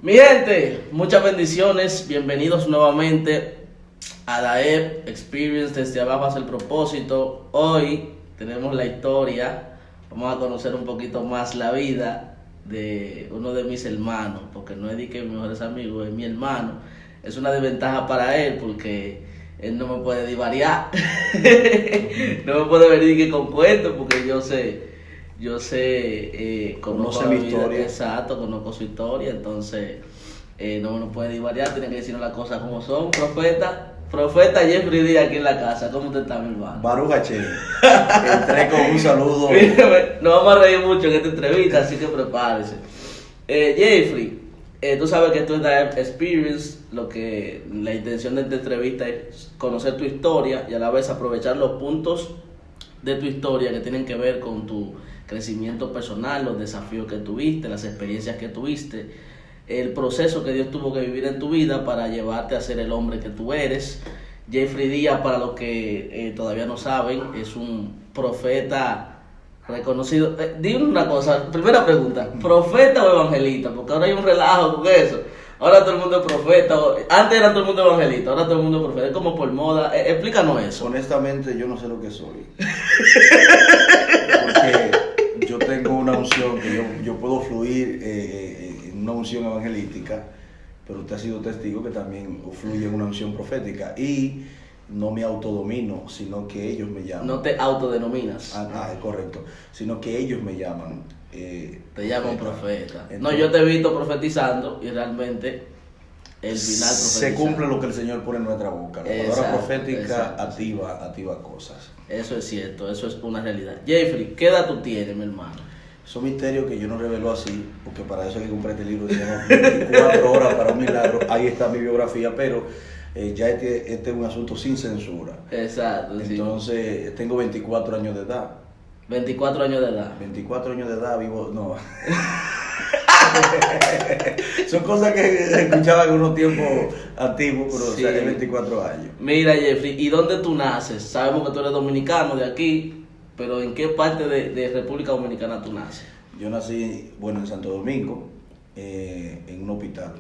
Mi gente, muchas bendiciones, bienvenidos nuevamente a la Experience, desde abajo hacia el propósito. Hoy tenemos la historia, vamos a conocer un poquito más la vida de uno de mis hermanos, porque no es de que mis mejores amigos, es mi hermano. Es una desventaja para él porque él no me puede divariar, no me puede venir que con cuentos porque conozco mi vida, historia. exacto, conozco su historia, entonces no nos puede divariar, tiene que decirnos las cosas como son. Profeta Jeffrey Díaz aquí en la casa, ¿cómo usted está, mi hermano? Baruch Hashem. Entré con un saludo. Nos vamos a reír mucho en esta entrevista, así que prepárese. Jeffrey, tú sabes que esto es la Experience, la intención de esta entrevista es conocer tu historia y a la vez aprovechar los puntos de tu historia que tienen que ver con tu crecimiento personal, los desafíos que tuviste, las experiencias que tuviste, el proceso que Dios tuvo que vivir en tu vida para llevarte a ser el hombre que tú eres. Jeffrey Díaz, para los que todavía no saben, es un profeta reconocido. Dime una cosa, primera pregunta, ¿profeta o evangelista? Porque ahora hay un relajo con eso. Ahora todo el mundo es profeta, antes era todo el mundo evangelista, ahora todo el mundo es profeta, es como por moda. Explícanos eso. Honestamente, yo no sé lo que soy. Porque yo tengo una unción que yo puedo fluir en una unción evangelística, pero usted ha sido testigo que también fluye en una unción profética. Y no me autodomino, sino que ellos me llaman. No te autodenominas. Es correcto. Sino que ellos me llaman. Te llaman profeta. Entonces, No, yo te he visto profetizando y realmente el final se cumple lo que el Señor pone en nuestra boca. La palabra Exacto, profética exacto. activa cosas. Eso es cierto, eso es una realidad. Jeffrey, ¿qué edad tú tienes, mi hermano? Son misterios que yo no revelo así, porque para eso hay que comprar este libro que se llama 24 horas para un milagro. Ahí está mi biografía, pero ya este es un asunto sin censura. Exacto, sí. Entonces, tengo 24 años de edad. 24 años de edad. 24 años de edad, vivo, no. Son cosas que escuchaba en unos tiempos antiguos, pero Sí. o sea, es 24 años. Mira, Jeffrey, ¿y dónde tú naces? Sabemos que tú eres dominicano de aquí, pero ¿en qué parte de República Dominicana tú naces? Yo nací, en Santo Domingo, en un hospital.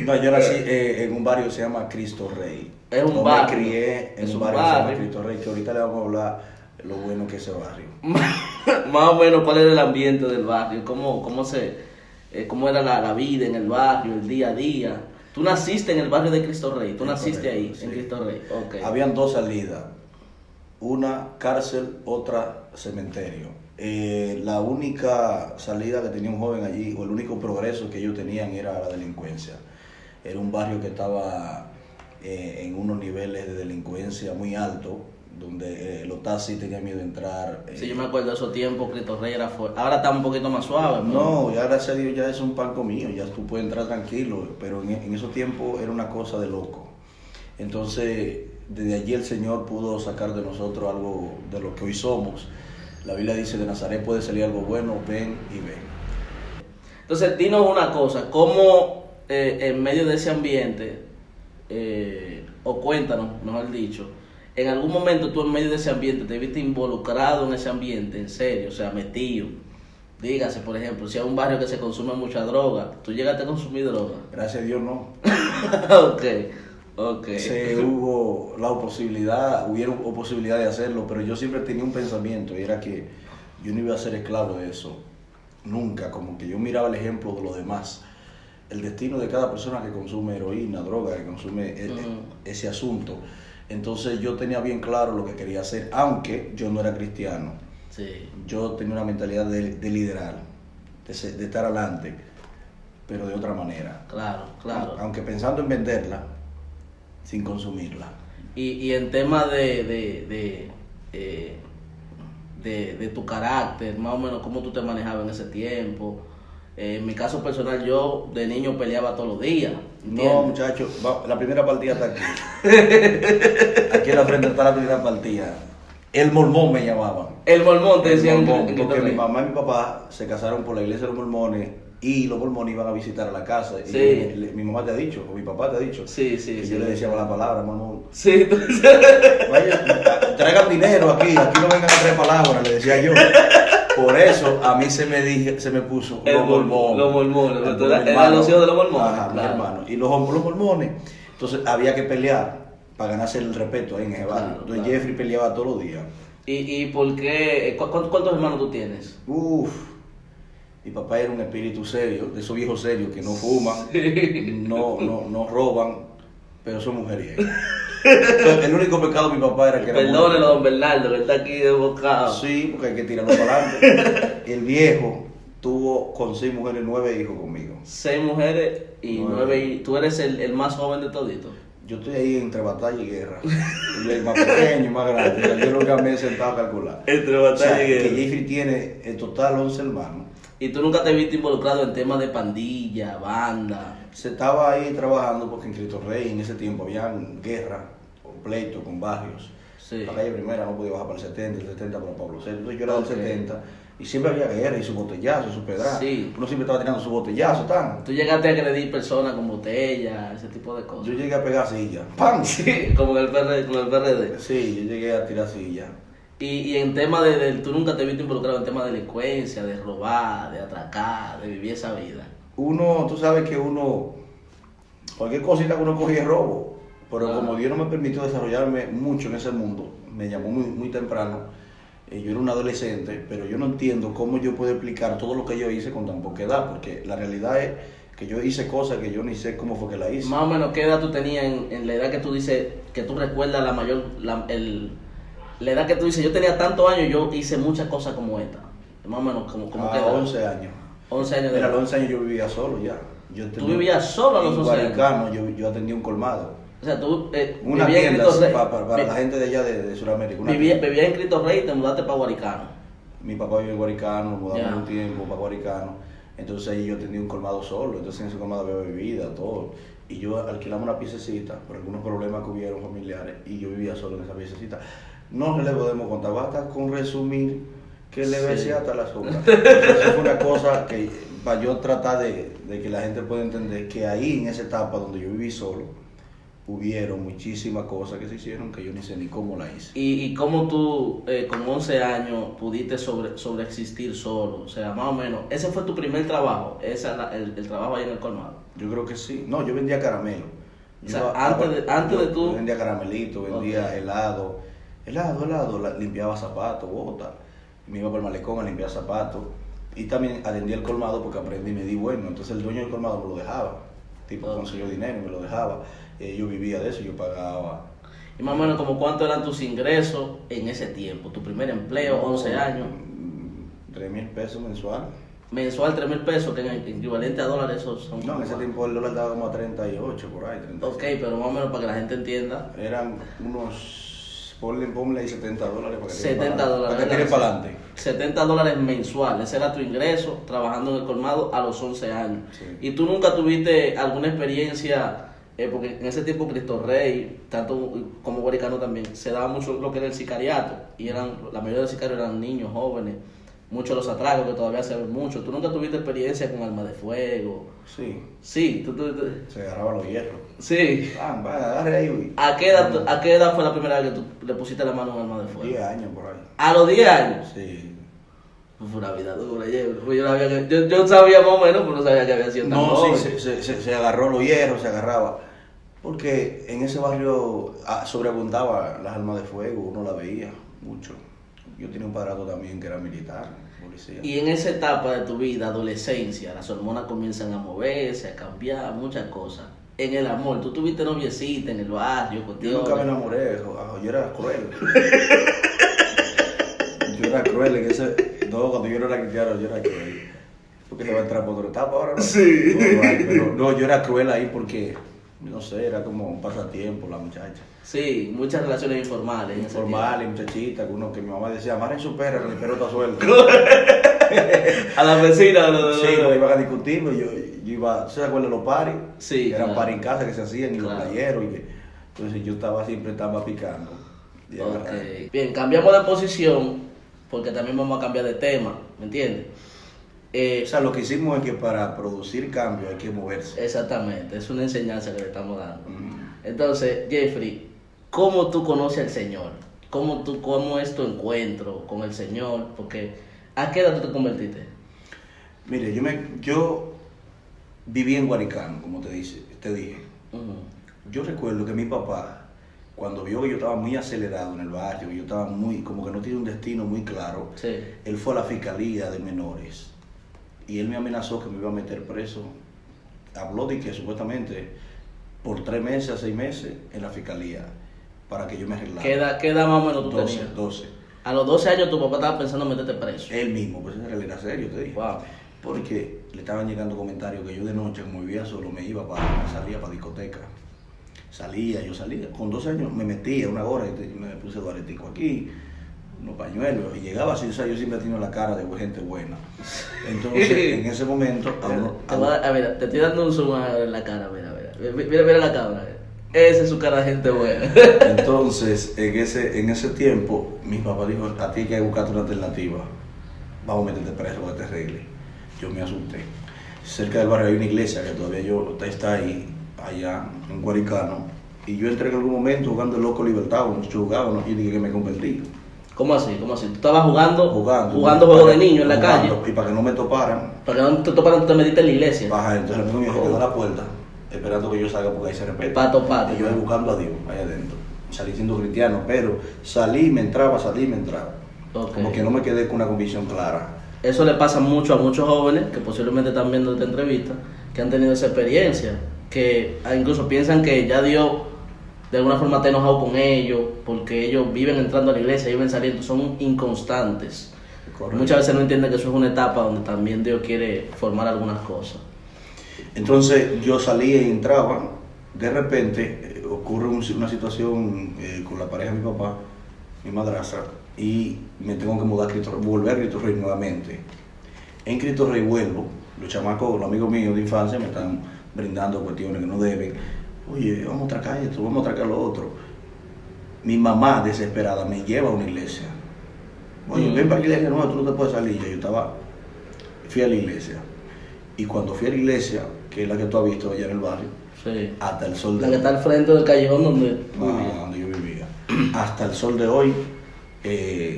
No, yo nací en un barrio que se llama Cristo Rey. Es un Yo barrio. me crié en Es un un barrio que se llama barrio. Cristo Rey, que ahorita le vamos a hablar lo bueno que es ese barrio. Más o menos, ¿cuál era el ambiente del barrio? ¿Cómo era la vida en el barrio, el día a día? ¿Tú naciste en el barrio de Cristo Rey? ¿Tú Es naciste correcto, ahí, sí. en Cristo Rey? Ok. Habían dos salidas, una cárcel, otra cementerio. La única salida que tenía un joven allí, o el único progreso que ellos tenían era la delincuencia. Era un barrio que estaba en unos niveles de delincuencia muy altos, donde los taxis tenían miedo de entrar. Sí, yo me acuerdo de esos tiempos, Cristo Rey era fuerte. Ahora está un poquito más suave. No, ya gracias a Dios ya es un pan comido, ya tú puedes entrar tranquilo, pero en esos tiempos era una cosa de loco. Entonces, desde allí el Señor pudo sacar de nosotros algo de lo que hoy somos. La Biblia dice, de Nazaret puede salir algo bueno, ven y ven. Entonces, dinos una cosa, ¿cómo en medio de ese ambiente, o cuéntanos, mejor dicho, en algún momento tú en medio de ese ambiente te viste involucrado en ese ambiente, en serio, o sea, metido? Dígase, por ejemplo, si hay un barrio que se consume mucha droga, ¿tú llegaste a consumir droga? Gracias a Dios no. Ok. Hubo hubieron posibilidad de hacerlo, pero yo siempre tenía un pensamiento y era que yo no iba a ser esclavo de eso. Nunca, como que yo miraba el ejemplo de los demás. El destino de cada persona que consume heroína, droga, que consume ese asunto. Entonces yo tenía bien claro lo que quería hacer, aunque yo no era cristiano. Sí. Yo tenía una mentalidad de liderar, de estar adelante, pero de otra manera. Claro. Aunque pensando en venderla, sin consumirla. Y en tema de tu carácter, más o menos cómo tú te manejabas en ese tiempo. En mi caso personal, yo de niño peleaba todos los días. ¿Entiendes? No, muchachos, la primera partida está aquí. Aquí en la frente está la primera partida. El mormón me llamaban. El mormón te decían Porque mi mamá y mi papá se casaron por la iglesia de los mormones y los mormones iban a visitar a la casa. Sí. Y mi mamá te ha dicho, o mi papá te ha dicho, Sí. que yo le decía la palabra, mormón. Sí, Vaya, traigan dinero aquí no vengan a traer palabras, le decía yo. Por eso a mí se me puso los mormones. Los mormones, El- tú mi eras hermano. los hijos de los mormones. Ajá, mi Claro. hermano. Y los mormones. Entonces había que pelear para ganarse el respeto ahí en ese barrio. Claro, Entonces claro. Jeffrey peleaba todos los días. ¿Y por qué? ¿Cuántos hermanos tú tienes? Uf. Mi papá era un espíritu serio, de esos viejos serios que no fuman, no roban, pero son mujeriegos. Entonces, el único pecado de mi papá era que era Perdónelo, mujeriego. don Bernardo, que está aquí de bocado. Sí, porque hay que tirarlo para adelante. El viejo tuvo con 6 mujeres 9 hijos conmigo. 6 mujeres y 9. Tú eres el más joven de todito. Yo estoy ahí entre batalla y guerra. Yo el más pequeño y más grande. O sea, yo nunca me he sentado a calcular. Entre O sea, batalla y que guerra. Jeffrey tiene en total 11 hermanos. Y tú nunca te viste involucrado en temas de pandilla, banda. Se estaba ahí trabajando porque en Cristo Rey en ese tiempo había guerra o pleito con barrios. Sí. La calle primera no podía bajar para el 70, el 70 para Pablo VI. Entonces yo era Ok. del 70 y siempre había guerra y su botellazo, su pedrada. Sí. Uno siempre estaba tirando su botellazo, tan. Tú llegaste a agredir personas con botellas, ese tipo de cosas. Yo llegué a pegar silla. ¡Pam! Sí, como en el PRD, con el PRD. Sí, yo llegué a tirar silla. Y en tema tú nunca te viste involucrado en temas de delincuencia, de robar, de atracar, de vivir esa vida. Uno, tú sabes que cualquier cosita que uno cogía es robo. Pero Claro. como Dios no me permitió desarrollarme mucho en ese mundo, me llamó muy temprano. Yo era un adolescente, pero yo no entiendo cómo yo puedo explicar todo lo que yo hice con tan poca edad, porque la realidad es que yo hice cosas que yo ni sé cómo fue que la hice. Más o menos, ¿qué edad tú tenías en la edad que tú dices, que tú recuerdas la edad que tú dices, yo tenía tantos años, yo hice muchas cosas como esta? Más o menos, como qué edad? 11 años. 11 años de Mira, a edad. los 11 años yo vivía solo ya. ¿Tú vivías solo a los 11 años? En Guaricano yo atendía un colmado. O sea, tú Una vivías en tienda Cristo Rey. para la gente de allá de Sudamérica. una Vivías tienda. en Cristo Rey y te mudaste para Guaricano. Mi papá vive en Guaricano, nos mudamos Ya. un tiempo para Guaricano. Entonces ahí yo tenía un colmado solo, entonces en ese colmado había bebida, todo. Y yo alquilaba una piececita por algunos problemas que hubieron familiares y yo vivía solo en esa piececita. No le podemos contar, basta con resumir que le besé Sí. hasta la sombra. Eso fue una cosa que para yo tratar de que la gente pueda entender que ahí en esa etapa donde yo viví solo, hubieron muchísimas cosas que se hicieron que yo ni sé ni cómo la hice. ¿Y cómo tú, con 11 años, pudiste sobreexistir solo? O sea, más o menos, ¿ese fue tu primer trabajo? ¿El trabajo ahí en el colmado? Yo creo que sí. No, yo vendía caramelo. O sea, antes de tú- Yo vendía caramelito, vendía Ok. helado, limpiaba zapatos, botas. Me iba por el malecón a limpiar zapatos. Y también atendía el colmado porque aprendí y me di bueno. Entonces el dueño del colmado me lo dejaba. Tipo, Ok. consiguió dinero y me lo dejaba. Yo vivía de eso, yo pagaba. Y más o menos, como ¿cuánto eran tus ingresos en ese tiempo? Tu primer empleo, 11 años, 3,000 pesos mensual. mensual 3,000 pesos, que en equivalente a dólares esos son... No, en ese tiempo el dólar estaba como a 38 por ahí. 36. Ok, pero más o menos para que la gente entienda. Eran unos, ponle ahí $70 para que $70 para que tire ¿verdad? para adelante. $70 mensual, ese era tu ingreso trabajando en el colmado a los 11 años. Sí. ¿Y tú nunca tuviste alguna experiencia? Porque en ese tiempo Cristo Rey, tanto como Guaricano también, se daba mucho lo que era el sicariato. Y la mayoría de los sicarios eran niños, jóvenes. Muchos de los atracos que todavía se ven mucho. ¿Tú nunca tuviste experiencia con arma de fuego? Sí, Sí, se agarraban los hierros. sí. Va, agarre ahí, güey. ¿A qué edad fue la primera vez que tú le pusiste la mano a un arma de fuego? 10 años por ahí. A los 10 años. Sí. Fue una vida dura, yo sabía más o menos, pero no sabía que había sido tan No, joven. sí, se agarró los hierros, se agarraba. Porque en ese barrio sobreabundaba las armas de fuego, uno la veía mucho. Yo tenía un padrastro también que era militar, policía. Y en esa etapa de tu vida, adolescencia, las hormonas comienzan a moverse, a cambiar, muchas cosas. En el amor, tú tuviste noviecita en el barrio, Yo contigo. nunca me enamoré, yo era cruel. Yo era cruel en ese. No, cuando yo no era cristiano, yo era cruel. Porque se va a entrar por otra etapa ahora, ¿no? Sí. Pero no, yo era cruel ahí porque, no sé, era como un pasatiempo la muchacha. Sí, muchas relaciones informales. en ese Informal y muchachita, que mi mamá decía, amarren su perro, que el perro está suelto. tiempo. A la vecina. Sí, cuando iban a discutir, pues yo iba, ¿se acuerdan de los paris? Sí, Eran claro. paris en casa que se hacían y Claro. los playeros. Entonces yo siempre estaba picando. Y Ok. agarrando. Bien, cambiamos de posición, porque también vamos a cambiar de tema, ¿me entiendes? O sea, lo que hicimos es que para producir cambio hay que moverse. Exactamente, es una enseñanza que le estamos dando. Mm. Entonces, Jeffrey, ¿cómo tú conoces al Señor? ¿Cómo es tu encuentro con el Señor? Porque ¿A qué edad tú te convertiste? Mire, yo viví en Guaricano, como te dije. Yo recuerdo que mi papá, cuando vio que yo estaba muy acelerado en el barrio, que yo estaba muy, como que no tenía un destino muy claro, Sí. él fue a la fiscalía de menores y él me amenazó que me iba a meter preso. Habló de que supuestamente por 3 meses a 6 meses en la fiscalía para que yo me arreglara. ¿Qué edad más o menos tú 12, tenías? 12. A los 12 años tu papá estaba pensando en meterte preso. Él mismo, pues él era serio, te dije. Wow. Porque le estaban llegando comentarios que yo de noche, como vivía solo, salía para discoteca. Yo salía. Con 12 años me metía una hora y me puse duaretico aquí, unos pañuelos, y llegaba así, o sea, yo siempre he tenido la cara de gente buena. Entonces, en ese momento... A ver, te estoy dando un zoom en la cara, mira la cámara. Esa es su cara de gente buena. Entonces, en ese tiempo, mi papá dijo, a ti hay que buscarte una alternativa. Vamos a meterte preso para que te arregle. Yo me asusté. Cerca del barrio hay una iglesia que todavía está ahí, allá en Guaricano. Y yo entré en algún momento jugando el Loco Libertad, muchachos jugaban, y dije que me convertí. ¿Cómo así? ¿Tú estabas jugando Jugando juegos de niño en la calle? Y para que no me toparan. Para que no te toparan, tú te metiste en la iglesia. Baja, entonces el amigo mío se quedó en la puerta, esperando que yo salga porque ahí se repite. Pato. Y yo ahí buscando a Dios, ahí adentro. Salí siendo cristiano, pero salí y me entraba. Okay. Como que no me quedé con una convicción clara. Eso le pasa mucho a muchos jóvenes que posiblemente están viendo esta entrevista, que han tenido esa experiencia, que incluso piensan que ya Dios de alguna forma está enojado con ellos, porque ellos viven entrando a la iglesia, viven saliendo, son inconstantes. Correcto. Muchas veces no entienden que eso es una etapa donde también Dios quiere formar algunas cosas. Entonces yo salía y entraba, de repente ocurre una situación con la pareja de mi papá, mi madrastra, y me tengo que volver a Cristo Rey nuevamente. En Cristo Rey vuelvo, los chamacos, los amigos míos de infancia me están brindando cuestiones que no deben. Oye, vamos a tracar esto, vamos a tracar lo otro. Mi mamá, desesperada, me lleva a una iglesia. Oye, ven para la iglesia, no, tú no te puedes salir. Fui a la iglesia. Y cuando fui a la iglesia, que es la que tú has visto allá en el barrio, sí, hasta el sol de hoy. La que hoy. está al frente del callejón donde yo vivía. Hasta el sol de hoy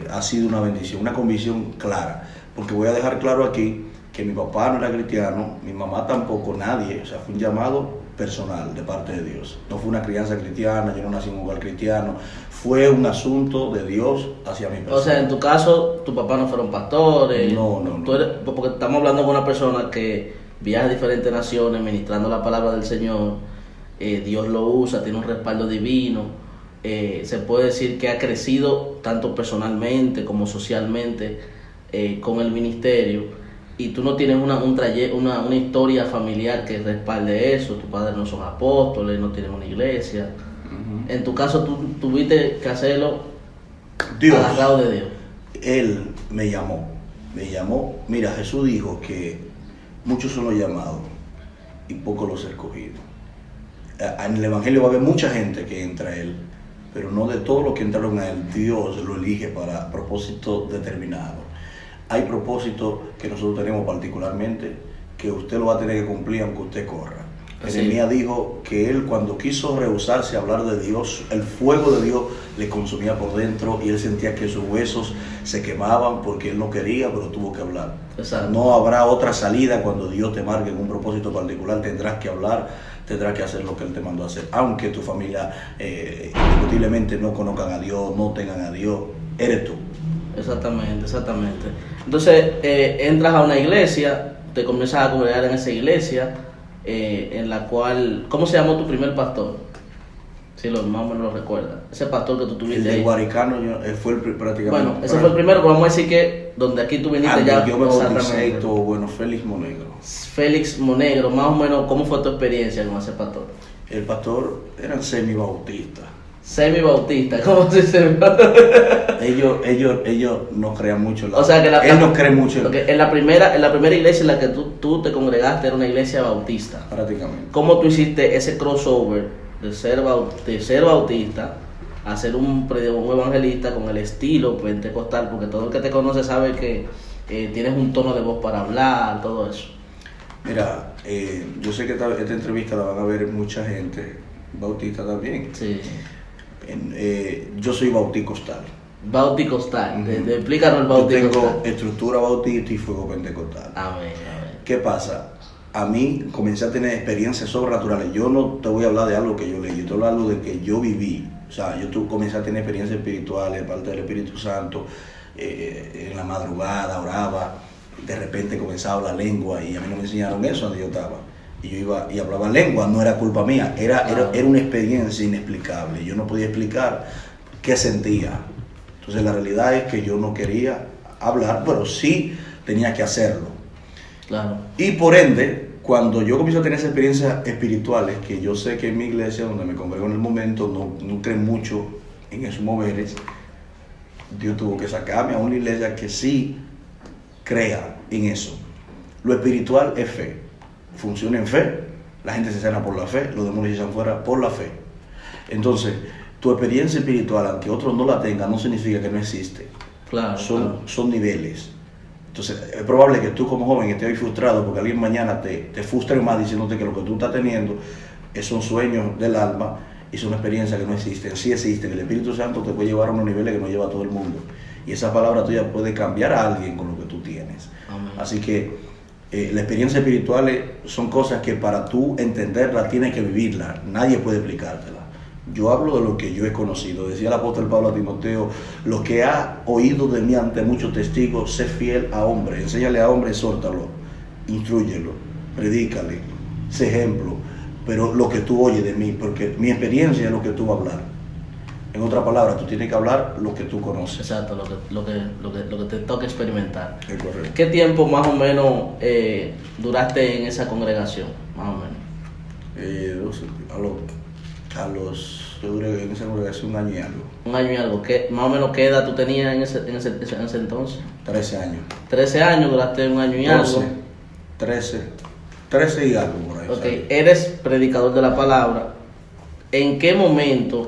ha sido una bendición, una convicción clara. Porque voy a dejar claro aquí que mi papá no era cristiano, mi mamá tampoco, nadie. O sea, fue un llamado personal de parte de Dios. No fue una crianza cristiana, yo no nací en un hogar cristiano, fue un asunto de Dios hacia mi persona. O sea, en tu caso, tu papá no fueron pastores. No. Porque estamos hablando con una persona que viaja a diferentes naciones ministrando la palabra del Señor. Dios lo usa, tiene un respaldo divino. Se puede decir que ha crecido tanto personalmente como socialmente con el ministerio. Y tú no tienes una historia familiar que respalde eso, tus padres no son apóstoles, no tienen una iglesia. Uh-huh. En tu caso tú tuviste que hacerlo agarrado de Dios. Él me llamó, mira, Jesús dijo que muchos son los llamados y pocos los escogidos. En el Evangelio va a haber mucha gente que entra a Él, pero no de todos los que entraron a Él, Dios lo elige para propósitos determinados. Hay propósitos que nosotros tenemos particularmente que usted lo va a tener que cumplir aunque usted corra. Jeremías dijo que él cuando quiso rehusarse a hablar de Dios, el fuego de Dios le consumía por dentro y él sentía que sus huesos se quemaban porque él no quería, pero tuvo que hablar. Exacto. No habrá otra salida cuando Dios te marque en un propósito particular, tendrás que hablar, tendrás que hacer lo que él te mandó a hacer. Aunque tu familia indiscutiblemente no conozcan a Dios, no tengan a Dios, eres tú. Exactamente. Entonces entras a una iglesia, te comienzas a congregar en esa iglesia, en la cual, ¿cómo se llamó tu primer pastor? Si más o menos lo recuerdas. Ese pastor que tú tuviste el de ahí. Guaricano fue prácticamente. Bueno, ese fue el primero, pero vamos a decir que donde aquí tú viniste ya. Yo me bauticé, Félix Monegro. Félix Monegro, más o menos, ¿cómo fue tu experiencia con ese pastor? El pastor era semi-bautista. Semi-bautista, ¿cómo se dice? ellos no crean mucho en la... O sea que él no cree mucho en la primera iglesia en la que tú te congregaste era una iglesia bautista. Prácticamente. ¿Cómo tú hiciste ese crossover de ser bautista a ser un evangelista con el estilo pentecostal? Porque todo el que te conoce sabe que tienes un tono de voz para hablar, todo eso. Mira, yo sé que esta entrevista la van a ver mucha gente bautista también. Sí. Yo soy bauticostal. Bauticostal. Ujú. Explícanos el Yo bauticostal. tengo estructura bautista y fuego pentecostal. Amén, amén. ¿Qué pasa? A mí comencé a tener experiencias sobrenaturales. Yo no te voy a hablar de algo que yo leí, yo te voy a hablar de algo que yo viví. O sea, comencé a tener experiencias espirituales, parte del Espíritu Santo. En la madrugada oraba, de repente comenzaba a hablar lengua y a mí no me enseñaron eso donde yo estaba. Y yo iba y hablaba lengua, no era culpa mía, era una experiencia inexplicable. Yo no podía explicar qué sentía. Entonces la realidad es que yo no quería hablar, pero sí tenía que hacerlo. Claro. Y por ende, cuando yo comienzo a tener esas experiencias espirituales, que yo sé que en mi iglesia, donde me congrego en el momento, no creen mucho en esos moveres, Dios tuvo que sacarme a una iglesia que sí crea en eso. Lo espiritual es fe, funciona en fe, la gente se sana por la fe, los demonios se echan fuera por la fe. Entonces, tu experiencia espiritual, aunque otros no la tengan, no significa que no existe. Claro, Son niveles. Entonces, es probable que tú como joven estés hoy frustrado porque alguien mañana te frustre más diciéndote que lo que tú estás teniendo es un sueño del alma y es una experiencia que no existe. Sí existe, que el Espíritu Santo te puede llevar a unos niveles que no lleva a todo el mundo. Y esa palabra tuya puede cambiar a alguien con lo que tú tienes. Amén. Así que las experiencias espirituales son cosas que para tú entenderlas tienes que vivirlas. Nadie puede explicártela. Yo hablo de lo que yo he conocido. Decía el apóstol Pablo a Timoteo: lo que ha oído de mí ante muchos testigos, sé fiel a hombre. Enséñale a hombre, exhórtalo, instrúyelo, predícale, sé ejemplo. Pero lo que tú oyes de mí, porque mi experiencia es lo que tú vas a hablar. En otras palabras, tú tienes que hablar lo que tú conoces. Exacto, lo que te toca experimentar. Es correcto. ¿Qué tiempo más o menos duraste en esa congregación? Más o menos. Yo duré en esa congregación un año y algo. Un año y algo. Más o menos qué edad tú tenías en ese entonces? 13 años. 13 años, duraste un año y 12, algo. 13 y algo por ahí. Ok, ¿sabes? eres predicador de la palabra. ¿En qué momento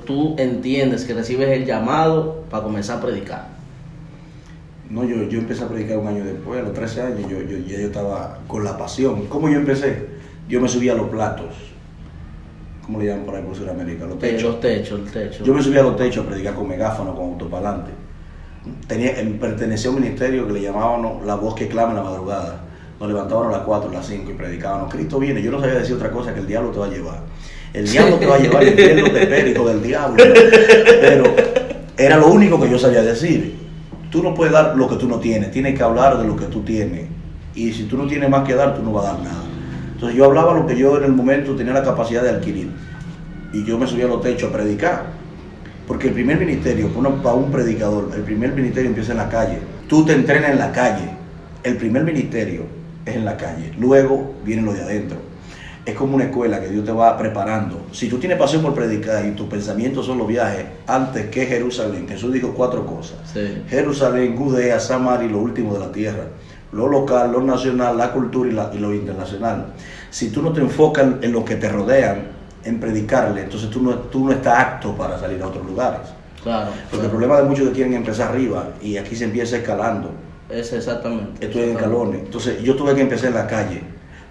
tú entiendes que recibes el llamado para comenzar a predicar? No, yo empecé a predicar un año después, a los 13 años, yo estaba con la pasión. ¿Cómo yo empecé? Yo me subía a los platos. ¿Cómo le llaman por ahí por Sudamérica? Los techos. Los techos. Yo me subía a los techos a predicar con megáfono, con autopalante. Pertenecía a un ministerio que le llamábamos La Voz que Clama en la Madrugada. Nos levantábamos a las 4, a las 5 y predicábamos: Cristo viene. Yo no sabía decir otra cosa que el diablo te va a llevar. El diablo te va a llevar, el infierno te espera, hijo del diablo. Pero era lo único que yo sabía decir. Tú no puedes dar lo que tú no tienes, tienes que hablar de lo que tú tienes. Y si tú no tienes más que dar, tú no vas a dar nada. Entonces yo hablaba lo que yo en el momento tenía la capacidad de adquirir. Y yo me subía a los techos a predicar. Porque el primer ministerio, para un predicador, el primer ministerio empieza en la calle. Tú te entrenas en la calle. El primer ministerio es en la calle. Luego viene lo de adentro. Es como una escuela que Dios te va preparando. Si tú tienes pasión por predicar y tus pensamientos son los viajes, antes que Jerusalén, Jesús dijo 4 cosas. Sí. Jerusalén, Judea, Samaria y lo último de la tierra. Lo local, lo nacional, la cultura y lo internacional. Si tú no te enfocas en lo que te rodean, en predicarle, entonces tú no estás apto para salir a otros lugares. Claro. Porque el problema de muchos que quieren empezar arriba y aquí se empieza escalando. Es exactamente. Estoy en escalones. Entonces yo tuve que empezar en la calle,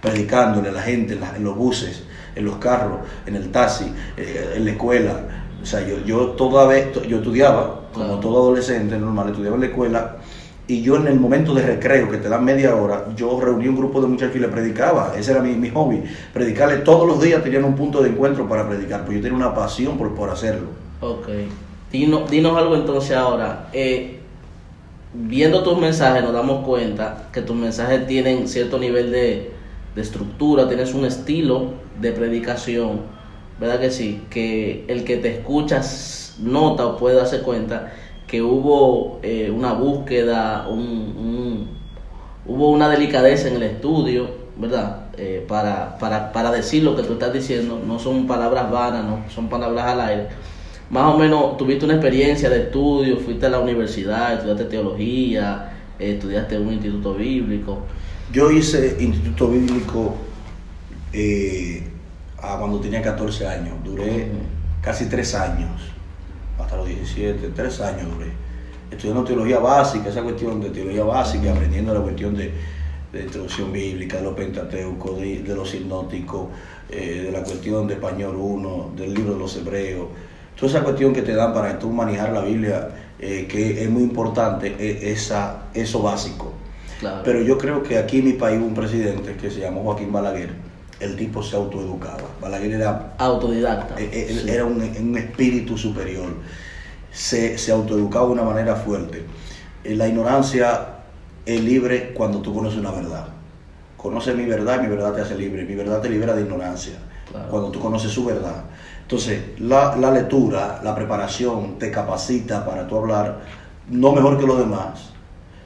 predicándole a la gente, en los buses, en los carros, en el taxi, en la escuela. O sea, yo estudiaba, como Claro. todo adolescente normal, estudiaba en la escuela. Y yo en el momento de recreo, que te dan media hora, yo reuní un grupo de muchachos y le predicaba. Ese era mi hobby. Predicarle todos los días, tenían un punto de encuentro para predicar. Pues yo tenía una pasión por hacerlo. Ok. Dinos algo entonces ahora. Viendo tus mensajes nos damos cuenta que tus mensajes tienen cierto nivel de estructura, tienes un estilo de predicación, ¿verdad que sí? Que el que te escuchas nota o puede darse cuenta que hubo una búsqueda, hubo una delicadeza en el estudio, ¿verdad? Para decir lo que tú estás diciendo, no son palabras vanas, no son palabras al aire. Más o menos tuviste una experiencia de estudio, fuiste a la universidad, estudiaste teología, estudiaste en un instituto bíblico. Yo hice instituto bíblico cuando tenía 14 años. Duré casi 3 años, hasta los 17, 3 años duré. Estudiando teología básica, esa cuestión de teología básica, aprendiendo la cuestión de introducción bíblica, de los pentateucos, de los hipnóticos, de la cuestión de español 1, del libro de los hebreos. toda esa cuestión que te dan para tú manejar la Biblia, que es muy importante, eso básico. Claro. Pero yo creo que aquí en mi país hubo un presidente que se llamó Joaquín Balaguer. El tipo se autoeducaba. Balaguer era autodidacta. Él era un espíritu superior. Se autoeducaba de una manera fuerte. La ignorancia es libre cuando tú conoces una verdad. Conoces mi verdad y mi verdad te hace libre. Mi verdad te libera de ignorancia. Claro. Cuando tú conoces su verdad. Entonces, la lectura, la preparación te capacita para tú hablar no mejor que los demás,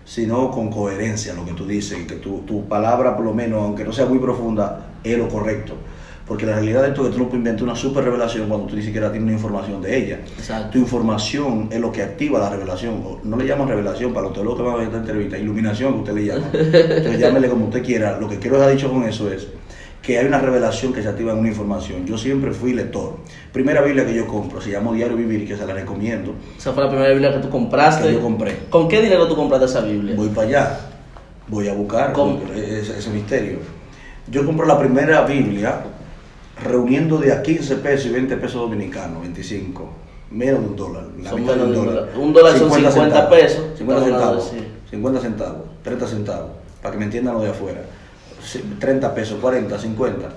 sino con coherencia, lo que tú dices, que tu palabra, por lo menos, aunque no sea muy profunda, es lo correcto. Porque la realidad de esto es que tú no puedes inventar una super revelación cuando tú ni siquiera tienes una información de ella. Exacto. Tu información es lo que activa la revelación. No le llaman revelación, para los teólogos que van a ver esta entrevista, iluminación que usted le llama. Entonces llámele como usted quiera. Lo que quiero dejar dicho con eso es que hay una revelación que se activa en una información. Yo siempre fui lector. Primera Biblia que yo compro, se llama Diario Vivir, que se la recomiendo. ¿Esa fue la primera Biblia que tú compraste? Que yo compré. ¿Con qué dinero tú compraste esa Biblia? Voy para allá, voy a buscar ese misterio. Yo compré la primera Biblia reuniendo de a 15 pesos y 20 pesos dominicanos, 25, menos de $1. Son menos de $1. $1 son 50 pesos. 50 centavos, 50 centavos, 30 centavos, para que me entiendan lo de afuera. 30 pesos, 40, 50,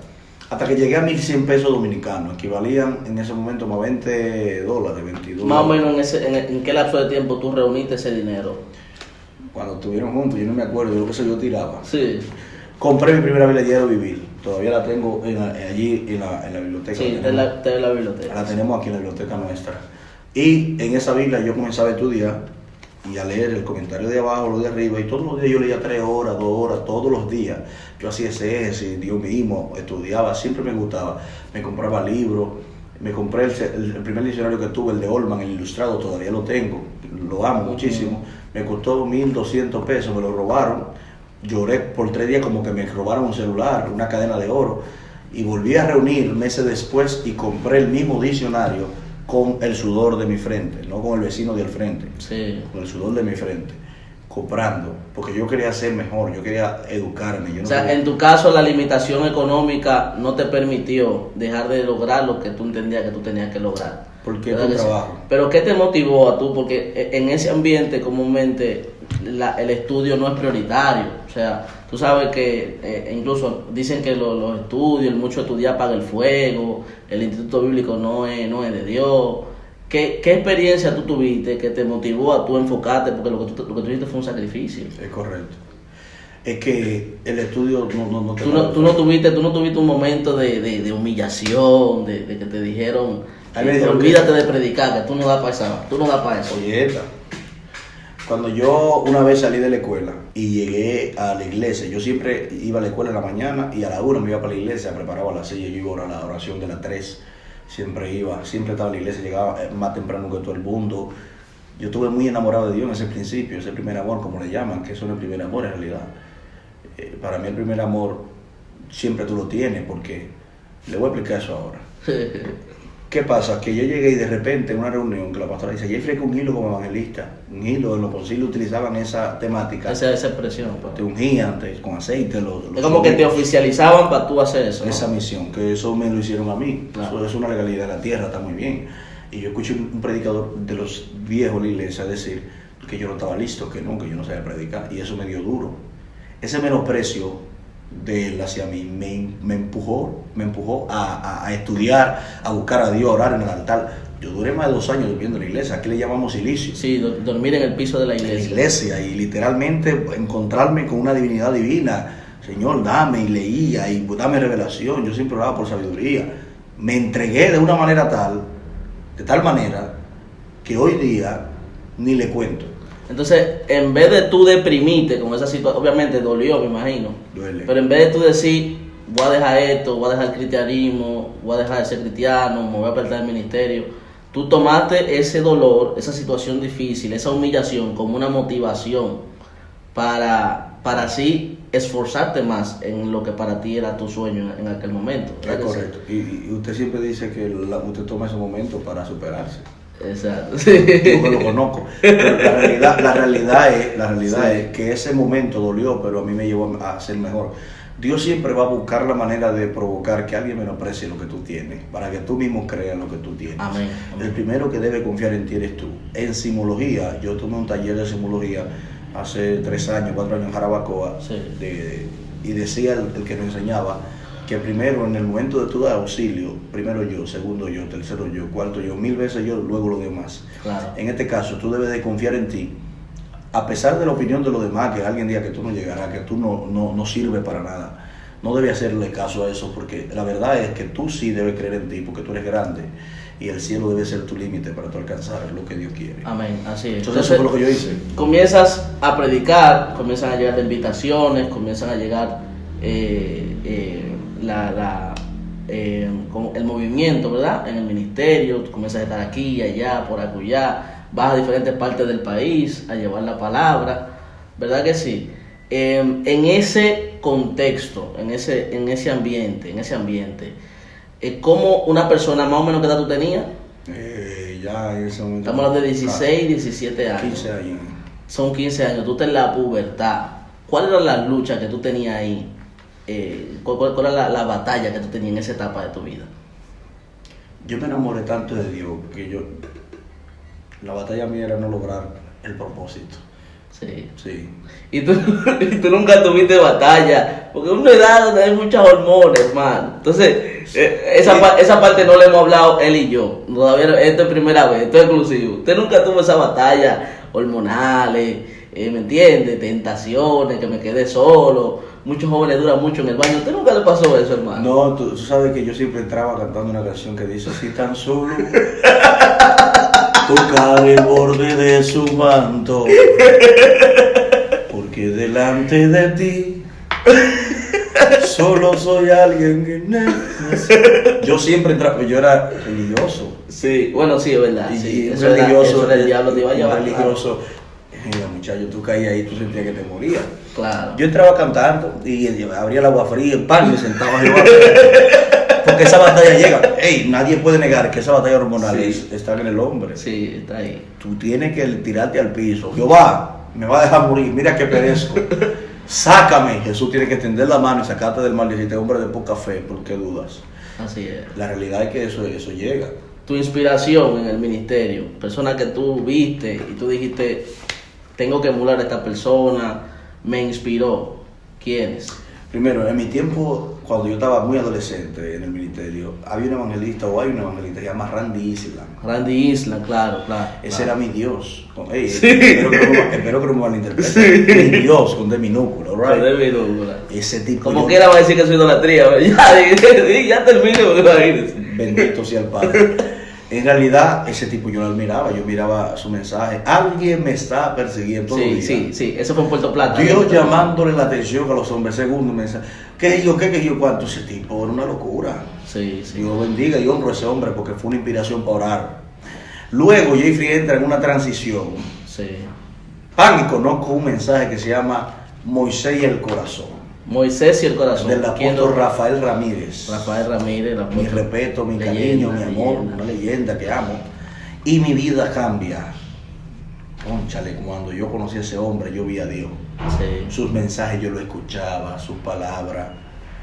hasta que llegué a 1.100 pesos dominicanos, equivalían en ese momento más $20, 22. Más o menos en qué lapso de tiempo tú reuniste ese dinero. Cuando estuvieron juntos, yo no me acuerdo de lo que eso yo tiraba. Sí. Compré mi primera Biblia Diario Vivir, todavía la tengo allí en la biblioteca. Sí, está en la biblioteca. La tenemos aquí en la biblioteca nuestra. Y en esa Biblia yo comenzaba a estudiar y a leer el comentario de abajo, lo de arriba, y todos los días yo leía 3 horas, 2 horas, todos los días. Yo hacía ese, yo mismo estudiaba, siempre me gustaba. Me compraba libros, me compré el primer diccionario que tuve, el de Olman, el ilustrado, todavía lo tengo, lo amo muchísimo. Me costó 1.200 pesos, me lo robaron. Lloré por 3 días como que me robaron un celular, una cadena de oro. Y volví a reunir meses después y compré el mismo diccionario con el sudor de mi frente, no con el vecino del frente, sí, con el sudor de mi frente, comprando, porque yo quería ser mejor, yo quería educarme. Yo no quería... en tu caso la limitación económica no te permitió dejar de lograr lo que tú entendías que tú tenías que lograr. Porque tu trabajo. Pero ¿qué te motivó a tú? Porque en ese ambiente comúnmente el estudio no es prioritario. O sea, tú sabes que incluso dicen que los estudios, el mucho estudiar apaga el fuego, el instituto bíblico no es de Dios. ¿Qué experiencia tú tuviste que te motivó a tú enfocarte? Porque lo que tú hiciste fue un sacrificio. Es correcto. Es que el estudio no te... Tú no tuviste un momento de humillación, de que te dijeron... olvídate de predicar, que tú no das para eso. Oye, cuando yo una vez salí de la escuela y llegué a la iglesia, yo siempre iba a la escuela en la mañana y a la 1 me iba para la iglesia, preparaba la silla, yo iba a la oración de las 3, siempre estaba en la iglesia, llegaba más temprano que todo el mundo. Yo estuve muy enamorado de Dios en ese principio, ese primer amor, como le llaman, que eso no es el primer amor en realidad. Para mí el primer amor siempre tú lo tienes, porque le voy a explicar eso ahora. ¿Qué pasa? Que yo llegué y de repente en una reunión que la pastora dice, Jeffrey, que un hilo como evangelista, un hilo, en lo posible utilizaban esa temática. Esa expresión. Pues. Te ungían con aceite. Es como que te oficializaban para tú hacer eso. Esa misión, que eso me lo hicieron a mí. Claro. Eso es una legalidad de la tierra, está muy bien. Y yo escuché un predicador de los viejos de la iglesia decir que yo no estaba listo, que yo no sabía predicar, y eso me dio duro. Ese menosprecio de él hacia mí me empujó a estudiar, a buscar a Dios, a orar en el altar. Yo duré más de 2 años durmiendo en la iglesia, aquí le llamamos silicio. Sí, dormir en el piso de la iglesia. En la iglesia, y literalmente encontrarme con una divinidad divina. Señor, dame, y leía, y dame revelación. Yo siempre oraba por sabiduría. Me entregué de tal manera, que hoy día ni le cuento. Entonces, en vez de tú deprimirte con esa situación, obviamente dolió, me imagino. Duele. Pero en vez de tú decir, voy a dejar esto, voy a dejar el cristianismo, voy a dejar de ser cristiano, me voy a apartar del ministerio, tú tomaste ese dolor, esa situación difícil, esa humillación como una motivación para así esforzarte más en lo que para ti era tu sueño en aquel momento. Es correcto. Y usted siempre dice que usted toma ese momento para superarse. Exacto. Yo que lo conozco. Pero la realidad es que ese momento dolió, pero a mí me llevó a ser mejor. Dios siempre va a buscar la manera de provocar que alguien menosprecie lo que tú tienes, para que tú mismo creas lo que tú tienes. Amén. El primero que debe confiar en ti eres tú. En simología, yo tomé un taller de simología hace 3 años, 4 años en Jarabacoa, Sí. y decía el que nos enseñaba que primero, en el momento de tu dar auxilio, primero yo, segundo yo, tercero yo, cuarto yo, 1000 veces yo, luego los demás. Claro. En este caso, tú debes de confiar en ti, a pesar de la opinión de los demás, que alguien diga que tú no llegarás, que tú no sirves para nada. No debes hacerle caso a eso, porque la verdad es que tú sí debes creer en ti, porque tú eres grande, y el cielo debe ser tu límite para tú alcanzar lo que Dios quiere. Amén, así es. Entonces eso fue lo que yo hice. Comienzas a predicar, comienzan a llegar invitaciones, comienzan a llegar como el movimiento, ¿verdad? En el ministerio, tú comienzas a estar aquí, allá, por acullá, vas a diferentes partes del país a llevar la palabra, ¿verdad que sí? En ese contexto, en ese ambiente, ¿cómo una persona más o menos qué edad tú tenías? Ya en ese momento. Estamos hablando de 16, 17 años. 15 años. Son 15 años, tú estás en la pubertad. ¿Cuál era la lucha que tú tenías ahí? ¿Cuál era la batalla que tú tenías en esa etapa de tu vida? Yo me enamoré tanto de Dios que la batalla mía era no lograr el propósito. Sí. Sí. Y tú nunca tuviste batalla, porque es una edad donde hay muchas hormonas, hermano. Entonces, esa parte no le hemos hablado él y yo. Todavía, esto es primera vez, esto es exclusivo. Usted nunca tuvo esa batalla hormonales, ¿me entiende? Tentaciones, que me quedé solo. Muchos jóvenes duran mucho en el baño. ¿Usted nunca le pasó eso, hermano? No, tú sabes que yo siempre entraba cantando una canción que dice: si tan solo tocar el borde de su manto, porque delante de ti solo soy alguien que necesita. Yo siempre entraba, yo era religioso. Sí, bueno, sí, es verdad. Sí, Y eso era religioso, el diablo te iba a llevar. religioso. Mira, muchacho, tú caías ahí, tú sentías que te morías. Claro. Yo entraba cantando y abría el agua fría, el pan, y me sentaba yo. Porque esa batalla llega. Ey, nadie puede negar que esa batalla hormonal está en el hombre. Sí, está ahí. Tú tienes que tirarte al piso. Jehová, me va a dejar morir, mira que perezco. Sácame. Jesús tiene que extender la mano y sacarte del mal y decirte: hombre de poca fe, ¿por qué dudas? Así es. La realidad es que eso llega. Tu inspiración en el ministerio, persona que tú viste y tú dijiste, tengo que emular a esta persona, me inspiró. ¿Quiénes? Primero, en mi tiempo, cuando yo estaba muy adolescente en el ministerio, había un evangelista, o hay un evangelista que se llama Randy Island. Randy Island, claro. Ese era mi Dios. Espero que no me malinterpreten. Mi Dios con D minúscula, right? Con D minúscula. Ese tipo. Como quiera va a decir que es idolatría. Ya termine, imagínese. Bendito sea el Padre. En realidad, ese tipo yo lo admiraba, yo miraba su mensaje. Alguien me está persiguiendo. Sí, eso fue en Puerto Plata. Dios llamándole la atención a los hombres. Segundo mensaje. ¿Qué yo, cuánto? Ese tipo era una locura. Sí. Dios bendiga y honro a ese hombre porque fue una inspiración para orar. Luego Jeffrey entra en una transición. Sí. Pan, y conozco un mensaje que se llama Moisés y el corazón. Moisés y el corazón. Del apóstol Rafael Ramírez. Mi respeto, mi cariño, mi amor, una leyenda que amo. Y mi vida cambia. Cónchale, cuando yo conocí a ese hombre, yo vi a Dios. Sí. Sus mensajes yo lo escuchaba, sus palabras.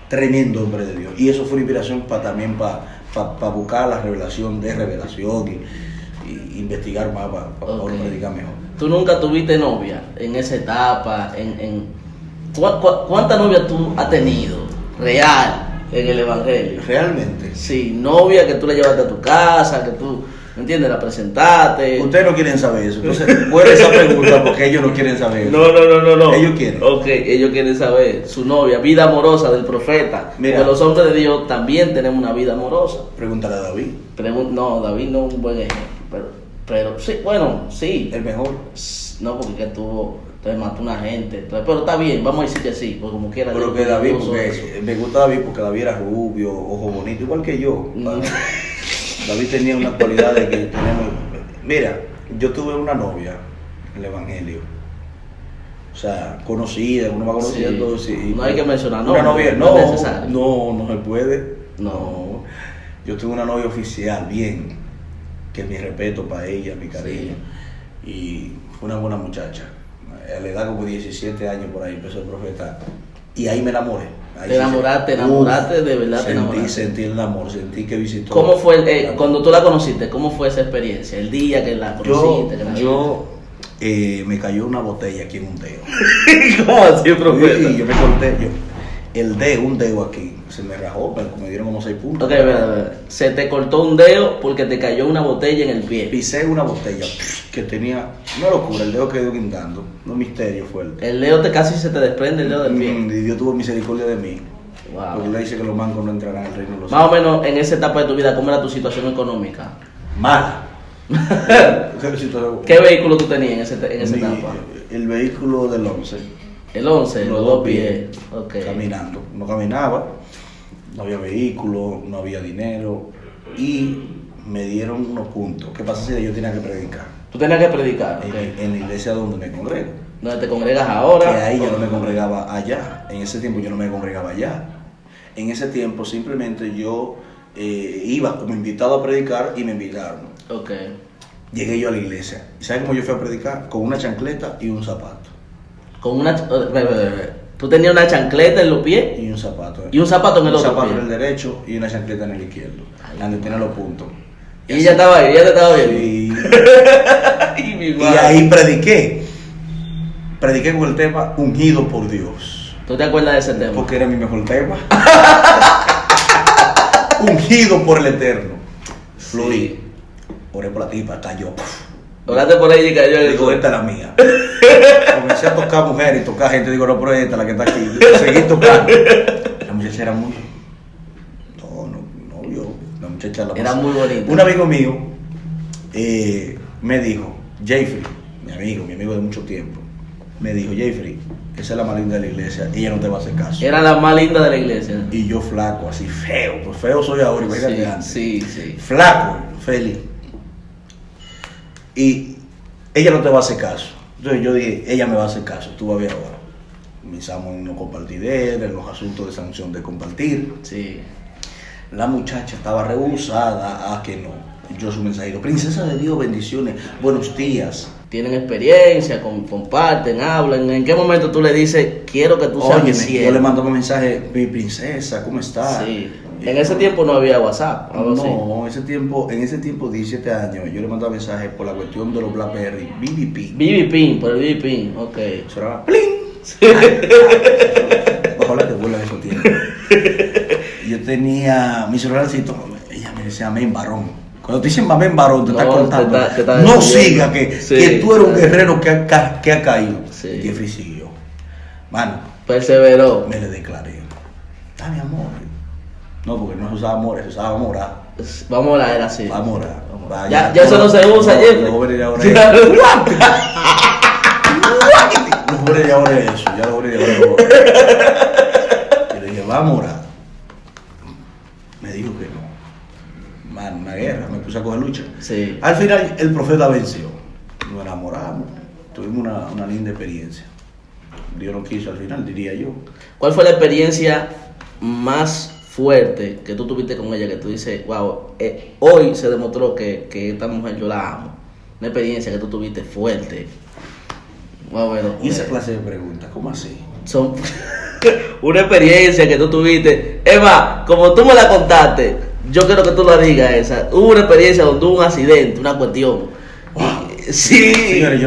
Tremendo hombre de Dios. Y eso fue una inspiración también para buscar la revelación y investigar más para predicar mejor. ¿Tú nunca tuviste novia en esa etapa? ¿Cuántas novias tú has tenido real en el evangelio? ¿Realmente? Sí, novia que tú la llevaste a tu casa, que tú, ¿me entiendes? La presentaste. Ustedes no quieren saber eso. Entonces, fuera esa pregunta porque ellos no quieren saber eso. No. Ellos quieren. Ok, ellos quieren saber su novia, vida amorosa del profeta. Mira, porque los hombres de Dios también tenemos una vida amorosa. Pregúntale a David. No, David no es un buen ejemplo. Pero sí, bueno, sí. El mejor. No, porque que tuvo. Entonces mató una gente. Pero está bien, vamos a decir que sí, porque como quiera. Pero que David, porque me gusta David porque David era rubio, ojo bonito, igual que yo. David tenía una cualidad de que tenemos. Mira, yo tuve una novia en el evangelio. O sea, conocida, uno va conociendo. Sí. No hay que mencionar una novia. No es necesario. No se puede. No. Yo tuve una novia oficial, bien. Que mi respeto para ella, mi cariño. Sí. Y fue una buena muchacha. A la edad como 17 años por ahí empezó el profeta. Y ahí me enamoré. Ahí Te enamoraste de verdad, te enamoraste. Sentí el amor, sentí que visitó. ¿Cómo fue cuando tú la conociste? ¿Cómo fue esa experiencia? El día que la conociste. Me cayó una botella aquí en un dedo. ¿Cómo así, profeta? Sí, yo me corté, un dedo aquí, se me rajó, pero me dieron como 6 puntos. Ok, ver. Se te cortó un dedo porque te cayó una botella en el pie. Pisé una botella que tenía, una locura, el dedo quedó guindando, un misterio fuerte. El dedo casi se te desprende el dedo del pie. Y Dios tuvo misericordia de mí. Wow. Porque le dice que los mancos no entrarán al reino de los Más o menos en esa etapa de tu vida, ¿cómo era tu situación económica? Mala. ¿Qué vehículo tú tenías en esa etapa? El vehículo del 11. El 11, los 2 pies. Okay. Caminando. No caminaba, no había vehículo, no había dinero y me dieron unos puntos. ¿Qué pasa si yo tenía que predicar? Tú tenías que predicar. Okay. En la iglesia donde me congrego. Donde te congregas ahora. Que ahí yo no me congregaba allá. En ese tiempo yo no me congregaba allá. En ese tiempo simplemente yo iba como invitado a predicar y me invitaron. Ok. Llegué yo a la iglesia. ¿Y sabes cómo yo fui a predicar? Con una chancleta y un zapato. Con una... Tú tenías una chancleta en los pies y un zapato. Y un zapato en el otro. Un zapato pie. en el derecho y una chancleta en el izquierdo. Donde tiene los puntos. Y ella estaba ahí, ella te estaba viendo. Sí. y ahí prediqué. Prediqué con el tema ungido por Dios. ¿Tú te acuerdas de ese tema? Porque era mi mejor tema. Ungido por el Eterno. Fluí. Sí. Oré por la tipa, cayó. Oraste por ella y cayó. Digo, esta es la mía. Comencé a tocar mujeres y tocar gente. Digo, no, pero esta es la que está aquí. Seguí tocando. La muchacha era muy... No, yo. La muchacha era muy bonita. Un amigo mío me dijo, Jeffrey, mi amigo de mucho tiempo, me dijo, Jeffrey, esa es la más linda de la iglesia, ella no te va a hacer caso. Era la más linda de la iglesia. Y yo flaco, así feo, pues feo soy ahora, imagínate sí, antes. Sí. Flaco, feliz. Y ella no te va a hacer caso. Entonces yo dije, ella me va a hacer caso, tú vas a ver ahora. Comenzamos en no compartidera, en los asuntos de sanción de compartir. Sí. La muchacha estaba rehusada a que no. Yo su mensajero, princesa de Dios, bendiciones, buenos días. Tienen experiencia, comparten, hablan. ¿En qué momento tú le dices, quiero que tú seas mi siervo? Yo le mando un mensaje, mi princesa, ¿cómo estás? Sí. En ese tiempo no había WhatsApp. No, en ese tiempo, 17 años, yo le mandaba mensajes por la cuestión de los Blackberry, BB Pin, por el BB Pin, ok. Eso era ¡pling! Sí. Ojalá te vuelvan esos tiempos. Yo tenía mi celularcito, ella me decía, amén, varón. Cuando te dicen amén, varón, te está contando. No siga, que tú eres un guerrero que ha caído. Sí. Jeffrey siguió. Mano. Perseveró. Me le declaré. Mi amor. No, porque no se usaba amor, se usaba amor. Vamos a orar, era así. Vamos a orar. Ya eso no se usa, Jeffrey. Los jóvenes ya ahora es Los jóvenes ya ahora es eso. Ya los jóvenes ya ahora es. Y le dije, vamos a orar. Me dijo que no. Man, una guerra, me puse a coger lucha. Sí. Al final el profeta venció. Nos enamoramos. Tuvimos una linda experiencia. Dios no quiso al final, diría yo. ¿Cuál fue la experiencia más fuerte que tú tuviste con ella? Que tú dices, wow, hoy se demostró que esta mujer yo la amo. Una experiencia que tú tuviste fuerte. Bueno, y esa clase de preguntas, ¿cómo así? Son una experiencia que tú tuviste. Eva, como tú me la contaste, yo quiero que tú la digas esa. Hubo una experiencia donde hubo un accidente, una cuestión. Wow. Sí. Señores,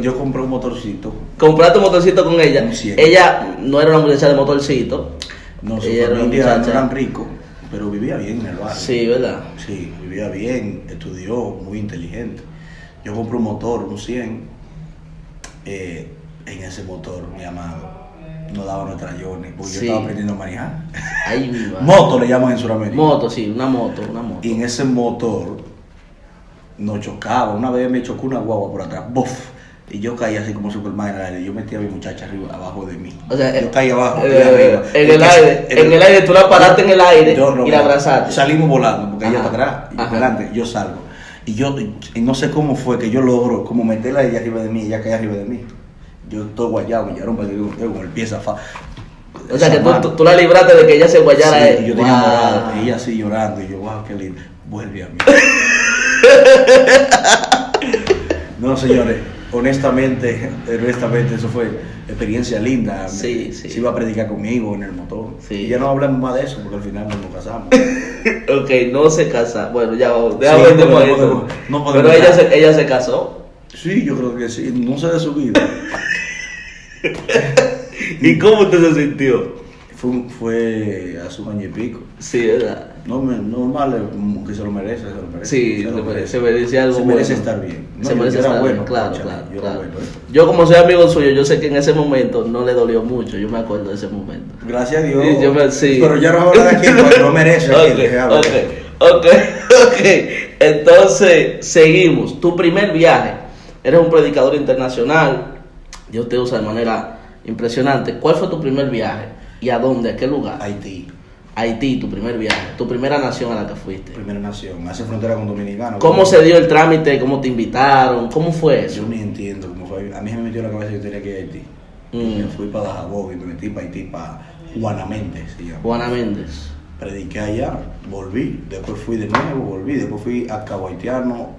yo compré un motorcito. ¿Compraste un motorcito con ella? Sí. Ella no era una muchacha de motorcito. No, su ella familia era no eran ricos, pero vivía bien en el barrio. Sí, ¿verdad? Sí, vivía bien, estudió, muy inteligente. Yo compré un motor, un 100. En ese motor, mi amado, no daba nuestra Johnny, porque sí. Yo estaba aprendiendo a manejar. Ay, moto le llaman en Sudamérica. Moto, sí, una moto. Y en ese motor nos chocaba. Una vez me chocó una guagua por atrás, ¡buf! Y yo caí así como Superman en el aire. Yo metí a mi muchacha arriba, abajo de mí. O sea, yo caí abajo, arriba. En el aire, tú la paraste en el aire y la abrazaste. Salimos volando, porque ella para atrás y para adelante, yo salgo. Y yo no sé cómo fue que yo logro como meterla a ella arriba de mí, ella cae arriba de mí. Yo estoy guayado, me llevaron con el pie zafado. O sea, que tú la libraste de que ella se guayara. Sí, yo tenía morado, ella así llorando, y yo, wow, qué lindo, vuelve a mí. No, señores, honestamente, eso fue experiencia linda. Sí, sí. Se iba a predicar conmigo en el motor. Sí. Y ya no hablamos más de eso porque al final nos casamos. Ok, no se casa. Bueno, ya vamos. Sí, no podemos pero casar. ella se casó. Sí, yo creo que sí. No sé de su vida. ¿Y cómo usted se sintió? Fue hace un año y pico. Sí, ¿verdad? Normal, que se lo merece. Sí, se merece algo se bueno. merece estar bien. No, se merece yo era estar bueno, bien, claro, concha, claro. yo era claro. bueno, Yo como soy amigo suyo, yo sé que en ese momento no le dolió mucho, yo me acuerdo de ese momento. Gracias a Dios. Sí. Pero ya no habla de aquí, porque no merece. Ok. Entonces, seguimos. Tu primer viaje. Eres un predicador internacional. Dios te usa de manera impresionante. ¿Cuál fue tu primer viaje? ¿Y a dónde? ¿A qué lugar? Haití, tu primer viaje. Tu primera nación a la que fuiste. Primera nación. Hace frontera con Dominicano. ¿Cómo se dio el trámite? ¿Cómo te invitaron? ¿Cómo fue eso? Yo ni entiendo cómo fue. A mí se me metió en la cabeza que yo tenía que ir a Haití. Me fui para Dajabón y me metí para Haití, para Juana Méndez. Juana Méndez. Prediqué allá, volví. Después fui de nuevo, volví. Después fui a Cabo Haitiano,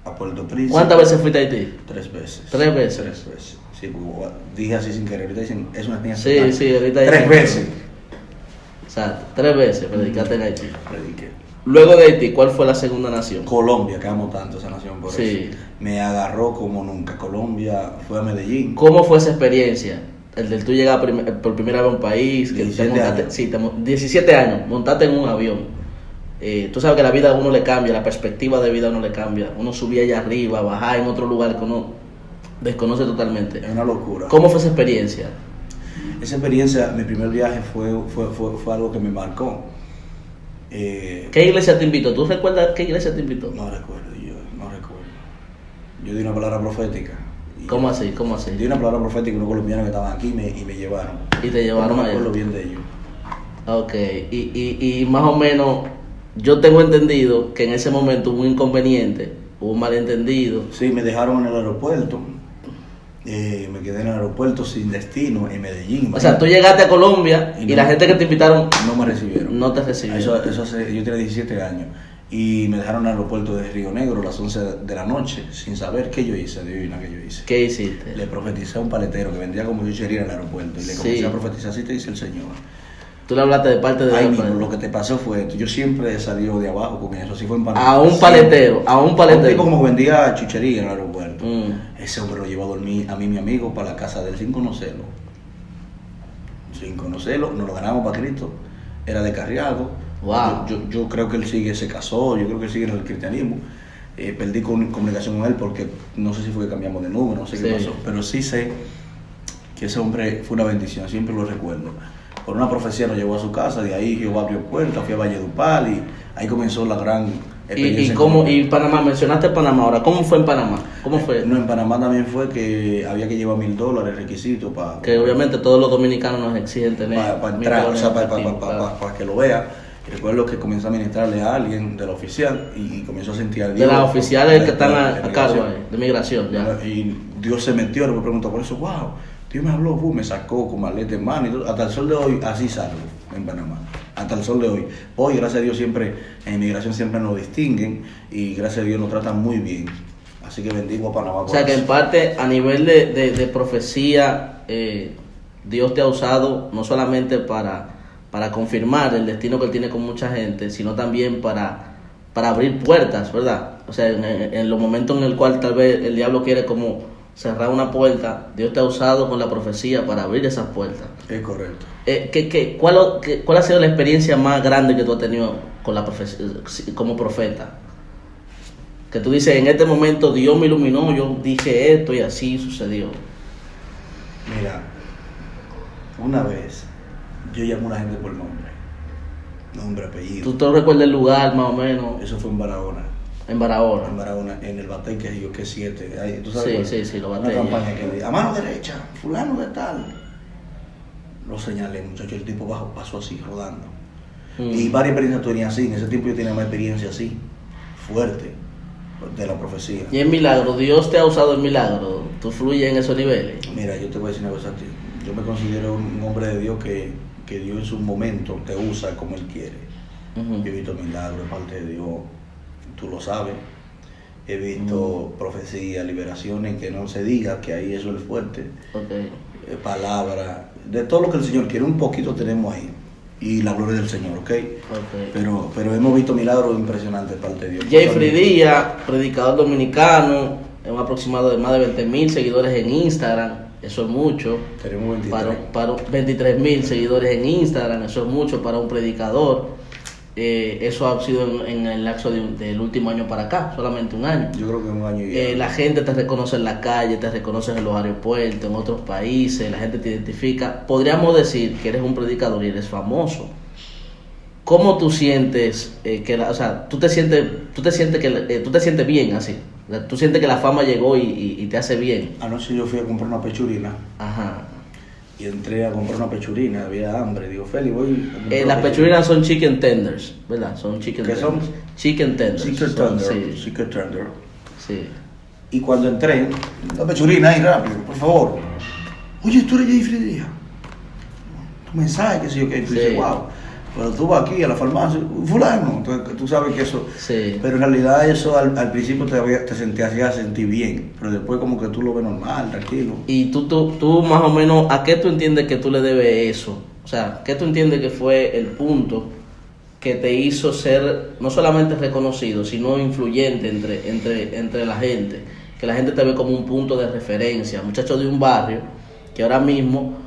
a Puerto Príncipe. ¿Cuántas veces fuiste a Haití? 3 veces. 3 veces. 3 veces. Sí, dije así sin querer. Ahorita dicen, es una niña. Sí, ahorita 3 veces. Exacto, 3 veces predicaste en Haití. Prediqué. Luego de Haití, ¿cuál fue la segunda nación? Colombia, que amo tanto esa nación por Sí. eso. Me agarró como nunca. Colombia, fue a Medellín. ¿Cómo fue esa experiencia? El de tú llegar por primera vez a un país, que 17 años. 17 años, montaste en un avión. Tú sabes que la vida a uno le cambia, la perspectiva de vida a uno le cambia. Uno subía allá arriba, bajaba en otro lugar que uno desconoce totalmente. Es una locura. ¿Cómo fue esa experiencia? Esa experiencia, mi primer viaje fue algo que me marcó. ¿Qué iglesia te invitó? ¿Tú recuerdas qué iglesia te invitó? No recuerdo. Yo di una palabra profética. ¿Cómo así? Di una palabra profética a unos colombianos que estaban aquí y me llevaron. Y te llevaron no a me acuerdo ellos. bien de ellos. Ok, y más o menos, yo tengo entendido que en ese momento hubo un inconveniente, hubo un malentendido. Sí, me dejaron en el aeropuerto. Me quedé en el aeropuerto sin destino en Medellín. O sea, tú llegaste a Colombia y la gente que te invitaron no me recibieron. No te recibieron. Yo tenía 17 años y me dejaron en el aeropuerto de Río Negro a las 11 de la noche sin saber qué yo hice, adivina qué yo hice. ¿Qué hiciste? Le profeticé a un paletero que vendía como chuchería en el aeropuerto y le comencé a profetizar, así te dice el Señor. Tú le hablaste de parte de Ay, Dios. mismo, lo que te pasó fue esto. Yo siempre salí de abajo con eso, así fue en Panamá. A un paletero. Un tipo como que vendía chuchería en el aeropuerto. Mm. Ese hombre lo llevó a dormir a mí, mi amigo, para la casa de él sin conocerlo. Sin conocerlo, nos lo ganamos para Cristo. Era descarriado. Wow. Yo creo que él se casó, yo creo que él sigue en el cristianismo. Perdí comunicación con él porque no sé si fue que cambiamos de número, no sé qué pasó. Pero sí sé que ese hombre fue una bendición, siempre lo recuerdo. Por una profecía nos llevó a su casa, de ahí Jehová abrió puertas, fui a Valledupar y ahí comenzó la gran experiencia. ¿Y Panamá? Mencionaste Panamá ahora, ¿cómo fue en Panamá? ¿Cómo fue? No, en Panamá también fue que había que llevar $1,000 requisito para... Que obviamente todos los dominicanos nos exigen tener... Para entrar, o sea, para que lo vea. Y recuerdo que comencé a ministrarle a alguien de la oficial y comenzó a sentir a Dios. De las oficiales que están a cargo de migración, ya. Y Dios se metió, me preguntó por eso, wow, Dios me habló, me sacó con maleta en mano y todo. Hasta el sol de hoy así salgo en Panamá. Hasta el sol de hoy. Hoy, gracias a Dios, siempre en inmigración siempre nos distinguen y gracias a Dios nos tratan muy bien. Así que bendigo a Panamá. O sea que en parte a nivel de profecía, Dios te ha usado no solamente para confirmar el destino que Él tiene con mucha gente, sino también para abrir puertas, ¿verdad? O sea, en los momentos en el cual tal vez el diablo quiere como cerrar una puerta, Dios te ha usado con la profecía para abrir esas puertas. Es correcto. ¿Cuál ha sido la experiencia más grande que tú has tenido con la profecía, como profeta? Que tú dices, en este momento Dios me iluminó, yo dije esto y así sucedió. Mira, una vez yo llamé a una gente por nombre, apellido. ¿Tú te recuerdas el lugar más o menos? Eso fue en Barahona. En Barahona. En Barahona, en el batey que es 7. ¿Tú sabes Sí, lo batey. Una campaña que le a mano derecha, fulano de tal. Lo señalé, muchacho, el tipo pasó así, rodando. Y varias experiencias tenía así. En ese tiempo yo tenía más experiencia así, fuerte, de la profecía. Y en milagro, Dios te ha usado en milagro. ¿Tú fluyes en esos niveles? Mira, yo te voy a decir una cosa a ti. Yo me considero un hombre de Dios que Dios en su momento te usa como Él quiere. Yo he visto milagros de parte de Dios, tú lo sabes. he visto profecías, liberaciones, que no se diga, que ahí eso es fuerte. Okay. Palabra, de todo lo que el Señor quiere, un poquito tenemos ahí. Y la gloria del Señor, ¿ok? Pero hemos visto milagros impresionantes de parte de Dios. Jeffrey Díaz, predicador dominicano, un aproximado de más de 20,000 seguidores en Instagram, eso es mucho. Tenemos 23. Para 23,000 seguidores en Instagram, eso es mucho para un predicador. Eso ha sido en el lapso del último año para acá, solamente un año. Yo creo que un año y la gente te reconoce en la calle, te reconoce en los aeropuertos, en otros países, la gente te identifica. Podríamos decir que eres un predicador y eres famoso. ¿Cómo tú sientes tú te sientes bien así? ¿Tú sientes que la fama llegó y te hace bien? Anoche yo fui a comprar una pechurina. Ajá. Y entré a comprar una pechurina, había hambre. Digo, Feli, voy a comprar las pechurinas son chicken tenders, ¿verdad? Son chicken ¿Qué tenders. son? Chicken tenders. Chicken tender. Sí. Chicken tender. Sí. Y cuando entré, la pechurina ahí rápido, por favor. Oye, tú eres Jeffrey Díaz. Tu mensaje, que sé yo, que tú dices, wow. Pero tú vas aquí a la farmacia, fulano, entonces tú sabes que eso. Sí. Pero en realidad eso al principio te hacía sentir bien, pero después como que tú lo ves normal, tranquilo. Y tú más o menos, ¿a qué tú entiendes que tú le debes eso? O sea, ¿qué tú entiendes que fue el punto que te hizo ser no solamente reconocido, sino influyente entre la gente? Que la gente te ve como un punto de referencia, muchacho de un barrio que ahora mismo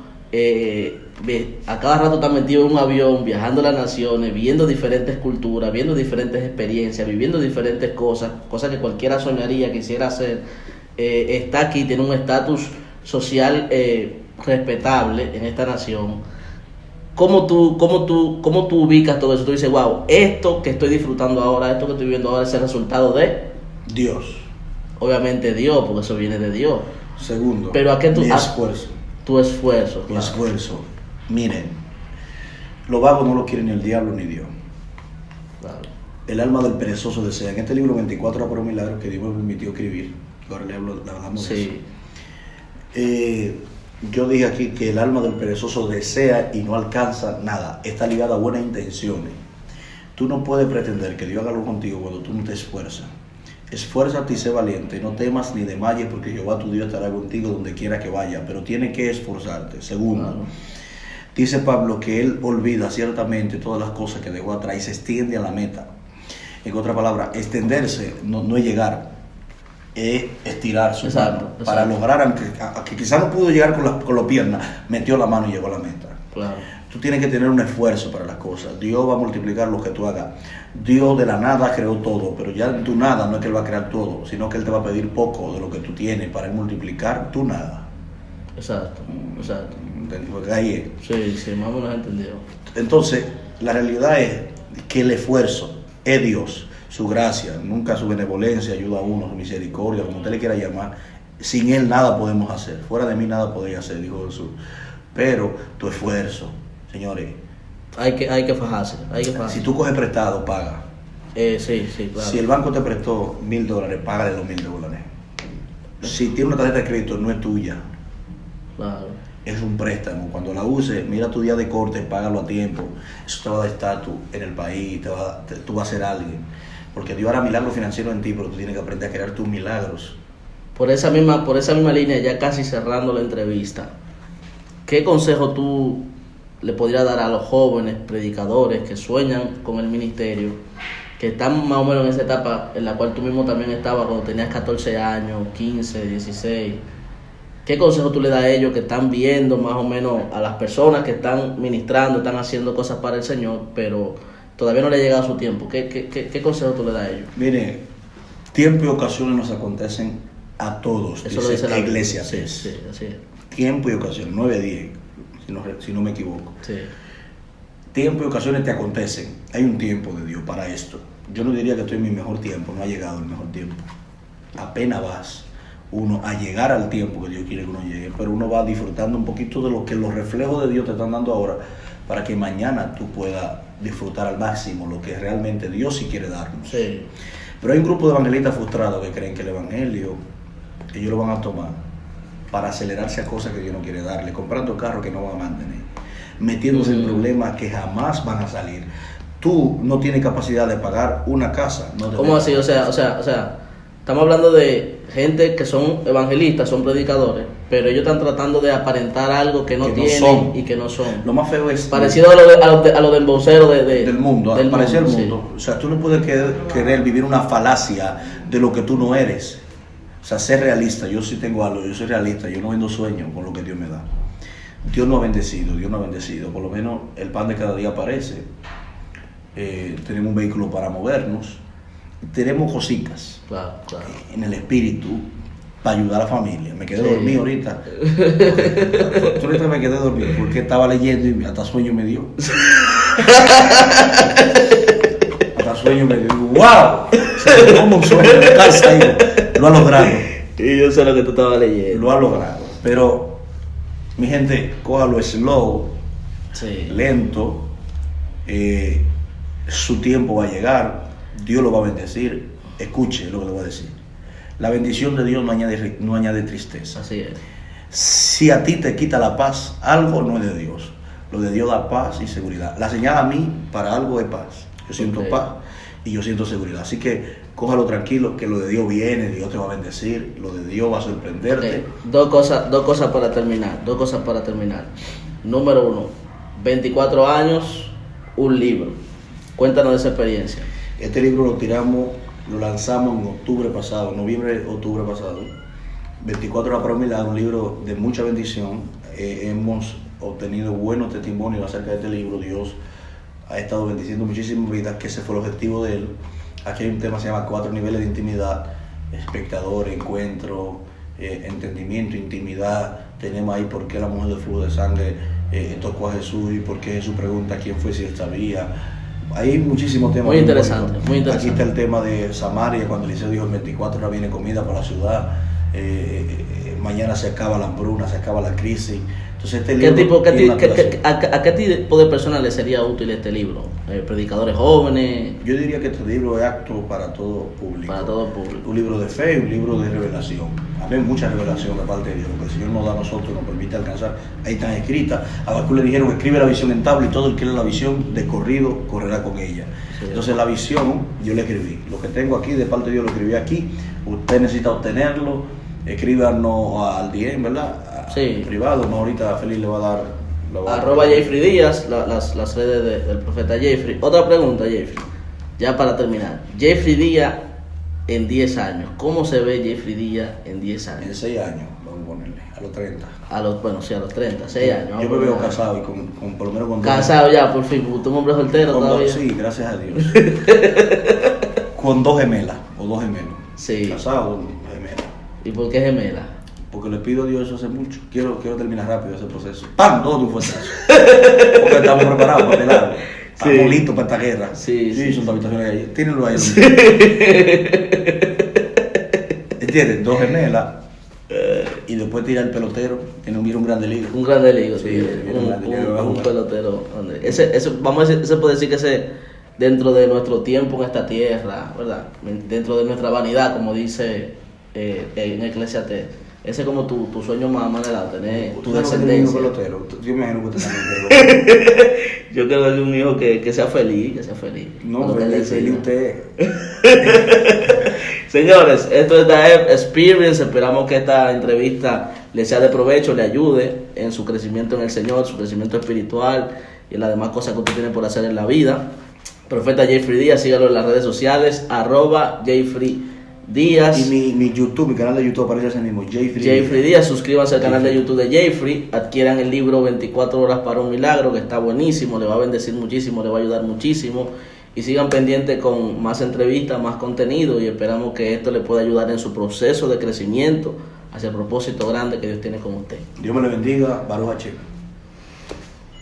a cada rato está metido en un avión, viajando a las naciones, viendo diferentes culturas, viendo diferentes experiencias, viviendo diferentes cosas que cualquiera soñaría, quisiera hacer. Está aquí, tiene un estatus social respetable en esta nación. ¿Cómo tú ubicas todo eso? Tú dices, wow, esto que estoy disfrutando ahora, esto que estoy viviendo ahora es el resultado de Dios. Obviamente Dios, porque eso viene de Dios. Segundo, pero ¿a qué tú mi esfuerzo. Tu esfuerzo. Mi esfuerzo. Miren, los vagos no lo quieren ni el diablo ni Dios. Claro. El alma del perezoso desea. En este libro 24 horas por un milagro que Dios me permitió escribir, ahora le hablamos de eso. Yo dije aquí que el alma del perezoso desea y no alcanza nada. Está ligada a buenas intenciones. Tú no puedes pretender que Dios haga algo contigo cuando tú no te esfuerzas. Esfuérzate y sé valiente, no temas ni desmayes, porque Jehová tu Dios estará contigo donde quiera que vaya, pero tienes que esforzarte. Segundo, dice Pablo que él olvida ciertamente todas las cosas que dejó atrás y se extiende a la meta. En otra palabra, extenderse no es llegar, es estirar su mano para lograr, aunque quizás no pudo llegar con las piernas, metió la mano y llegó a la meta. Claro. Tú tienes que tener un esfuerzo para las cosas. Dios va a multiplicar lo que tú hagas. Dios de la nada creó todo, pero ya en tu nada no es que Él va a crear todo, sino que Él te va a pedir poco de lo que tú tienes para Él multiplicar tu nada. Exacto. Porque ahí es. Sí, más o menos entendido. Entonces, la realidad es que el esfuerzo es Dios, su gracia, nunca su benevolencia, ayuda a uno, su misericordia, como usted le quiera llamar. Sin Él nada podemos hacer. Fuera de mí nada podéis hacer, dijo Jesús. Pero tu esfuerzo, señores, hay que fajarse, Si tú coges prestado, paga. Sí, claro. Si el banco te prestó $1,000, págale $2,000. Si tiene una tarjeta de crédito, no es tuya. Claro. Es un préstamo. Cuando la uses, mira tu día de corte, págalo a tiempo. Eso te va a dar estatus en el país, tú vas a ser alguien. Porque Dios hará milagros financieros en ti, pero tú tienes que aprender a crear tus milagros. Por esa misma línea, ya casi cerrando la entrevista, ¿qué consejo tú le podrías dar a los jóvenes predicadores que sueñan con el ministerio, que están más o menos en esa etapa en la cual tú mismo también estabas cuando tenías 14 años, 15, 16? ¿Qué consejo tú le das a ellos que están viendo más o menos a las personas que están ministrando, están haciendo cosas para el Señor, pero todavía no le ha llegado su tiempo? ¿Qué consejo tú le das a ellos? Mire, tiempo y ocasiones nos acontecen a todos. Eso lo dice la iglesia. Sí, así es. Tiempo y ocasiones, 9-10, si no me equivoco. Sí. Tiempo y ocasiones te acontecen. Hay un tiempo de Dios para esto. Yo no diría que estoy en mi mejor tiempo, no ha llegado el mejor tiempo. Apenas vas uno a llegar al tiempo que Dios quiere que uno llegue, pero uno va disfrutando un poquito de lo que los reflejos de Dios te están dando ahora, para que mañana tú puedas disfrutar al máximo lo que realmente Dios sí quiere darnos. Sí. Pero hay un grupo de evangelistas frustrados que creen que el evangelio ellos lo van a tomar para acelerarse a cosas que Dios no quiere darle, comprando carros que no van a mantener, metiéndose en problemas que jamás van a salir. Tú no tienes capacidad de pagar una casa. ¿Cómo así? O sea, estamos hablando de gente que son evangelistas, son predicadores, pero ellos están tratando de aparentar algo que no tienen son. y que no son. Lo más feo es Parecido a lo de embolsero del mundo, parecer el sí. mundo. O sea, tú no puedes querer vivir una falacia de lo que tú no eres. O sea, ser realista. Yo sí tengo algo, yo soy realista, yo no vendo sueños con lo que Dios me da. Dios nos ha bendecido. Por lo menos el pan de cada día aparece. Tenemos un vehículo para movernos. Tenemos cositas Claro. en el espíritu para ayudar a la familia. Me quedé dormido ahorita. Ahorita me quedé dormido porque estaba leyendo y hasta sueño me dio. Hasta sueño me dio. ¡Wow! Se me como un sueño de casa ahí. Lo ha logrado. Y yo sé lo que tú estabas leyendo. Lo ha logrado. Pero, mi gente, cójalo slow, Sí. lento. Su tiempo va a llegar. Dios lo va a bendecir. Escuche lo que le voy a decir. La bendición de Dios no añade tristeza. Así es. Si a ti te quita la paz, algo no es de Dios. Lo de Dios da paz y seguridad. La señal a mí para algo es paz. Yo siento paz y yo siento seguridad. Así que cójalo tranquilo, que lo de Dios viene, Dios te va a bendecir, lo de Dios va a sorprenderte. Dos cosas para terminar. Número 1, 24 años, un libro. Cuéntanos de esa experiencia. Este libro lo lanzamos en octubre pasado, octubre pasado. 24 horas para un milagro, un libro de mucha bendición. Hemos obtenido buenos testimonios acerca de este libro. Dios ha estado bendiciendo muchísimas vidas, que ese fue el objetivo de él. Aquí hay un tema que se llama 4 niveles de intimidad: espectador, encuentro, entendimiento, intimidad. Tenemos ahí por qué la mujer del flujo de sangre tocó a Jesús y por qué Jesús pregunta quién fue, si él sabía. Hay muchísimos temas. Muy interesante. Aquí está el tema de Samaria, cuando Eliseo dijo: en 24 horas viene comida para la ciudad. Mañana se acaba la hambruna, se acaba la crisis. Entonces este libro ¿A qué tipo de personas le sería útil este libro? ¿Predicadores jóvenes? Yo diría que este libro es apto para todo público. Para todo público. Un libro de fe, un libro de revelación. Hay mucha revelación de parte de Dios, porque el Señor nos da a nosotros, nos permite alcanzar. Ahí están escritas. A Habacuc le dijeron: escribe la visión en tabla, y todo el que lee la visión de corrido correrá con ella. Sí. Entonces la visión yo la escribí. Lo que tengo aquí de parte de Dios lo escribí aquí. Usted necesita obtenerlo. Escríbanos al DM, ¿verdad? Sí. Privado, no, ahorita Félix le va a dar. @Jeffrey Díaz, las redes del profeta Jeffrey. Otra pregunta, Jeffrey, ya para terminar. Jeffrey Díaz en 10 años. ¿Cómo se ve Jeffrey Díaz en 10 años? En 6 años, vamos a ponerle, a los 30. A los 30, 6 años. Yo me veo casado y con por lo menos con casado ya, por fin, porque tú un hombre soltero todavía. Sí, gracias a Dios. Con 2 gemelas o 2 gemelos. Sí. Casado, gemelas. ¿Y por qué gemela? Porque le pido a Dios eso hace mucho. Quiero terminar rápido ese proceso. ¡Pam! Todo de un fuerzazo. Porque estamos preparados para el lado. Estamos listos para esta guerra. Sí. Son habitaciones ahí. Tírenlo ahí. Sí. ¿Entiendes? 2 gemelas. Y después tira el pelotero. Tiene un grande liga. Un grande liga, sí. Un pelotero. Ese, vamos a decir, se puede decir que ese, dentro de nuestro tiempo en esta tierra, ¿verdad? Dentro de nuestra vanidad, como dice en Eclesiastés. Ese es como tu sueño más anhelado, tener tu descendencia. Yo me imagino que usted también. Yo quiero darle un hijo que sea feliz, No, feliz usted. Señores, esto es The Experience. Esperamos que esta entrevista le sea de provecho, le ayude en su crecimiento en el Señor, su crecimiento espiritual y en las demás cosas que usted tiene por hacer en la vida. Profeta Jeffrey Díaz, sígalo en las redes sociales, @Jeffrey Díaz. Y mi YouTube, mi canal de YouTube aparece ese mismo, Jeffrey Díaz. Suscríbanse al canal de YouTube de Jeffrey, adquieran el libro 24 horas para un milagro, que está buenísimo, le va a bendecir muchísimo, le va a ayudar muchísimo, y sigan pendientes con más entrevistas, más contenido, y esperamos que esto le pueda ayudar en su proceso de crecimiento hacia el propósito grande que Dios tiene con usted. Dios me le bendiga, Baruch Hashem.